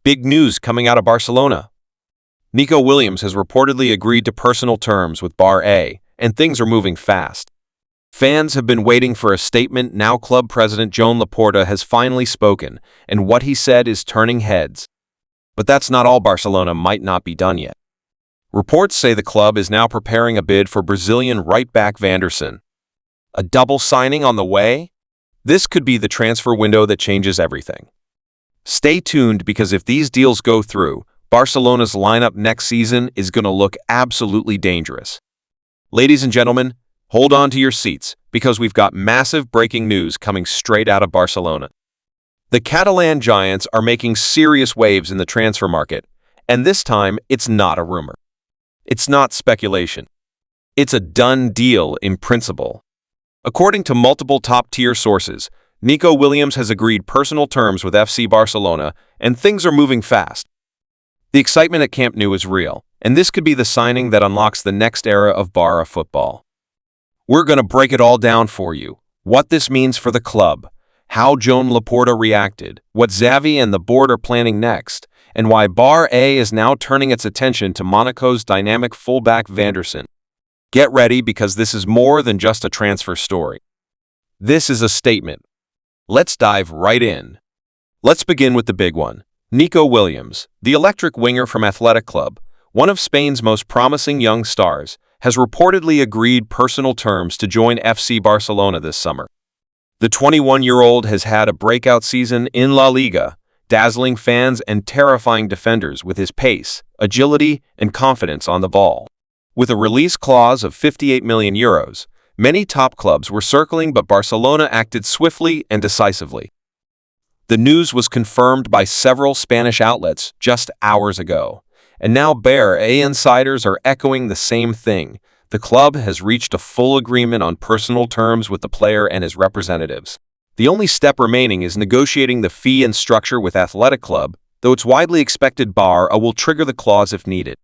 Big news coming out of Barcelona. Nico Williams has reportedly agreed to personal terms with Barça, and things are moving fast. Fans have been waiting for a statement. Now club president Joan Laporta has finally spoken, and what he said is turning heads. But that's not all. Barcelona might not be done yet. Reports say the club is now preparing a bid for Brazilian right-back Vanderson. A double signing on the way? This could be the transfer window that changes everything. Stay tuned, because if these deals go through, Barcelona's lineup next season is going to look absolutely dangerous. Ladies and gentlemen, hold on to your seats, because we've got massive breaking news coming straight out of Barcelona. The Catalan giants are making serious waves in the transfer market, and this time it's not a rumor. It's not speculation. It's a done deal in principle. According to multiple top-tier sources, Nico Williams has agreed personal terms with FC Barcelona, and things are moving fast. The excitement at Camp Nou is real, and this could be the signing that unlocks the next era of Barça football. We're going to break it all down for you: what this means for the club, how Joan Laporta reacted, what Xavi and the board are planning next, and why Barça is now turning its attention to Monaco's dynamic fullback Vanderson. Get ready, because this is more than just a transfer story. This is a statement. Let's dive right in. Let's begin with the big one. Nico Williams, the electric winger from Athletic Club, one of Spain's most promising young stars, has reportedly agreed personal terms to join FC Barcelona this summer. The 21-year-old has had a breakout season in La Liga, dazzling fans and terrifying defenders with his pace, agility, and confidence on the ball. With a release clause of €58 million, many top clubs were circling, but Barcelona acted swiftly and decisively. The news was confirmed by several Spanish outlets just hours ago, and now Barça insiders are echoing the same thing. The club has reached a full agreement on personal terms with the player and his representatives. The only step remaining is negotiating the fee and structure with Athletic Club, though it's widely expected Barça will trigger the clause if needed.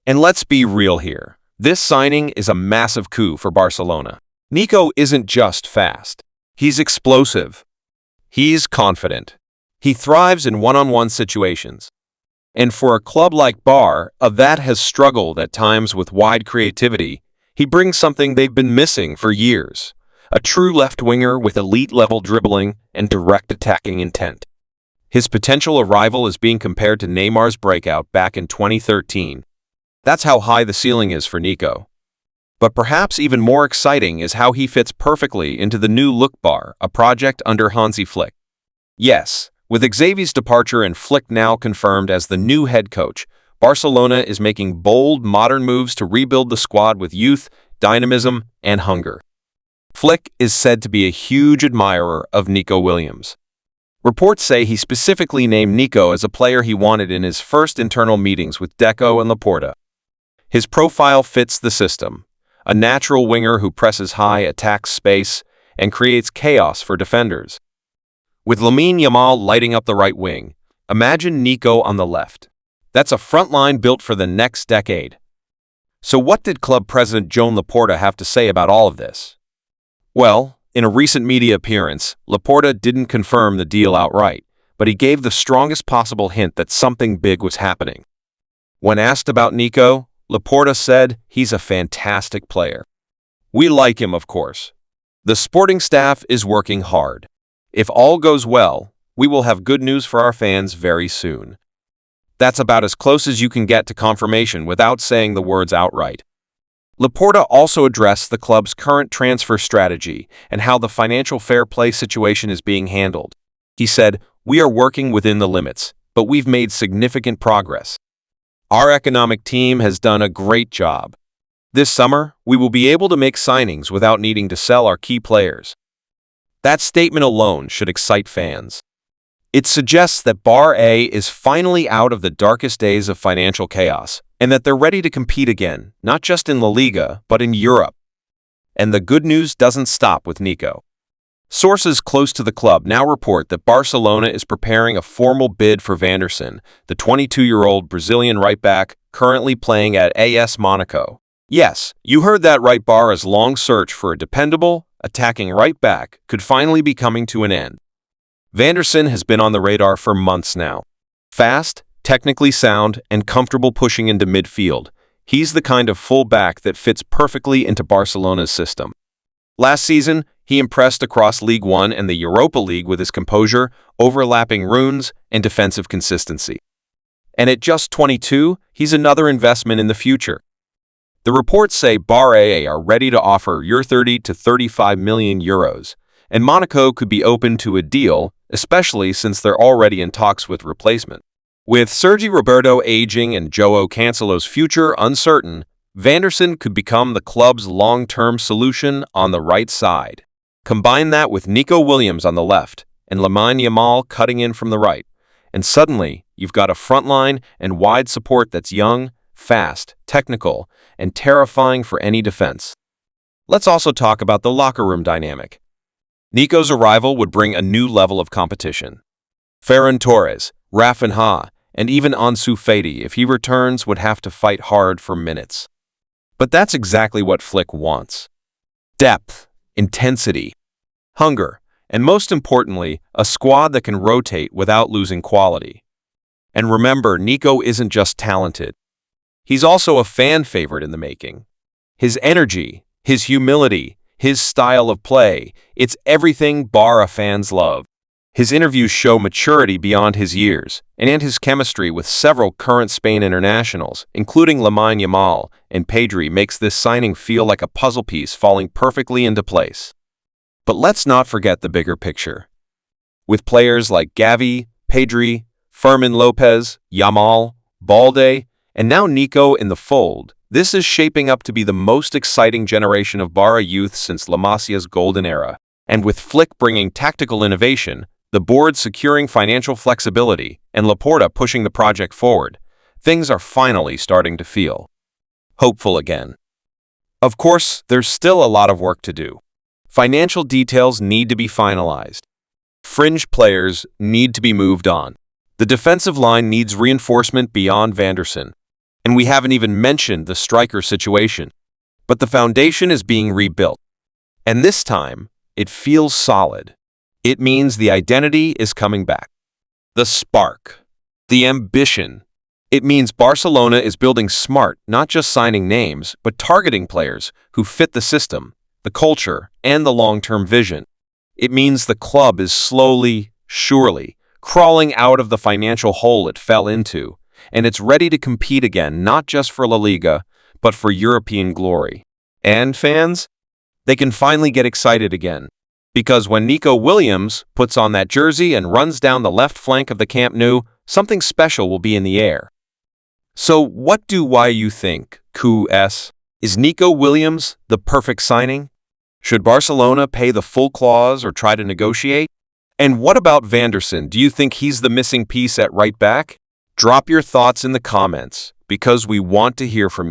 And let's be real here. This signing is a massive coup for Barcelona. Nico isn't just fast. He's explosive. He's confident. He thrives in one-on-one situations. And for a club like Barça, that has struggled at times with wide creativity, he brings something they've been missing for years: a true left winger with elite-level dribbling and direct attacking intent. His potential arrival is being compared to Neymar's breakout back in 2013. That's how high the ceiling is for Nico. But perhaps even more exciting is how he fits perfectly into the new look Barça, a project under Hansi Flick. Yes, with Xavi's departure and Flick now confirmed as the new head coach, Barcelona is making bold, modern moves to rebuild the squad with youth, dynamism, and hunger. Flick is said to be a huge admirer of Nico Williams. Reports say he specifically named Nico as a player he wanted in his first internal meetings with Deco and Laporta. His profile fits the system: a natural winger who presses high, attacks space, and creates chaos for defenders. With Lamine Yamal lighting up the right wing, imagine Nico on the left. That's a front line built for the next decade. So what did club president Joan Laporta have to say about all of this? Well, in a recent media appearance, Laporta didn't confirm the deal outright, but he gave the strongest possible hint that something big was happening. When asked about Nico, Laporta said he's a fantastic player. We like him, of course. The sporting staff is working hard. If all goes well, we will have good news for our fans very soon. That's about as close as you can get to confirmation without saying the words outright. Laporta also addressed the club's current transfer strategy and how the financial fair play situation is being handled. He said, "We are working within the limits, but we've made significant progress. Our economic team has done a great job. This summer, we will be able to make signings without needing to sell our key players." That statement alone should excite fans. It suggests that Barça is finally out of the darkest days of financial chaos, and that they're ready to compete again, not just in La Liga, but in Europe. And the good news doesn't stop with Nico. Sources close to the club now report that Barcelona is preparing a formal bid for Vanderson, the 22-year-old Brazilian right-back currently playing at AS Monaco. Yes, you heard that right. Barça's long search for a dependable, attacking right-back could finally be coming to an end. Vanderson has been on the radar for months now. Fast, technically sound, and comfortable pushing into midfield. He's the kind of fullback that fits perfectly into Barcelona's system. Last season, he impressed across League One and the Europa League with his composure, overlapping runes, and defensive consistency. And at just 22, he's another investment in the future. The reports say Barça are ready to offer €30 to €35 million, and Monaco could be open to a deal, especially since they're already in talks with replacement. With Sergi Roberto aging and João Cancelo's future uncertain, Vanderson could become the club's long-term solution on the right side. Combine that with Nico Williams on the left and Lamine Yamal cutting in from the right, and suddenly you've got a front line and wide support that's young, fast, technical, and terrifying for any defense. Let's also talk about the locker room dynamic. Nico's arrival would bring a new level of competition. Ferran Torres, Rafinha, and even Ansu Fati, if he returns, would have to fight hard for minutes. But that's exactly what Flick wants. Depth, intensity, hunger, and most importantly, a squad that can rotate without losing quality. And remember, Nico isn't just talented. He's also a fan favorite in the making. His energy, his humility, his style of play, it's everything Barça fans love. His interviews show maturity beyond his years, and his chemistry with several current Spain internationals, including Lamine Yamal and Pedri, makes this signing feel like a puzzle piece falling perfectly into place. But let's not forget the bigger picture. With players like Gavi, Pedri, Fermin Lopez, Yamal, Balde, and now Nico in the fold, this is shaping up to be the most exciting generation of Barça youth since La Masia's golden era. And with Flick bringing tactical innovation, the board securing financial flexibility, and Laporta pushing the project forward, things are finally starting to feel hopeful again. Of course, there's still a lot of work to do. Financial details need to be finalized. Fringe players need to be moved on. The defensive line needs reinforcement beyond Vanderson. And we haven't even mentioned the striker situation. But the foundation is being rebuilt. And this time, it feels solid. It means the identity is coming back. The spark. The ambition. It means Barcelona is building smart, not just signing names, but targeting players who fit the system, the culture, and the long-term vision. It means the club is slowly, surely, crawling out of the financial hole it fell into, and it's ready to compete again, not just for La Liga, but for European glory. And fans, they can finally get excited again. Because when Nico Williams puts on that jersey and runs down the left flank of the Camp Nou, something special will be in the air. So what do you think, QS? Is Nico Williams the perfect signing? Should Barcelona pay the full clause or try to negotiate? And what about Vanderson? Do you think he's the missing piece at right back? Drop your thoughts in the comments, because we want to hear from you.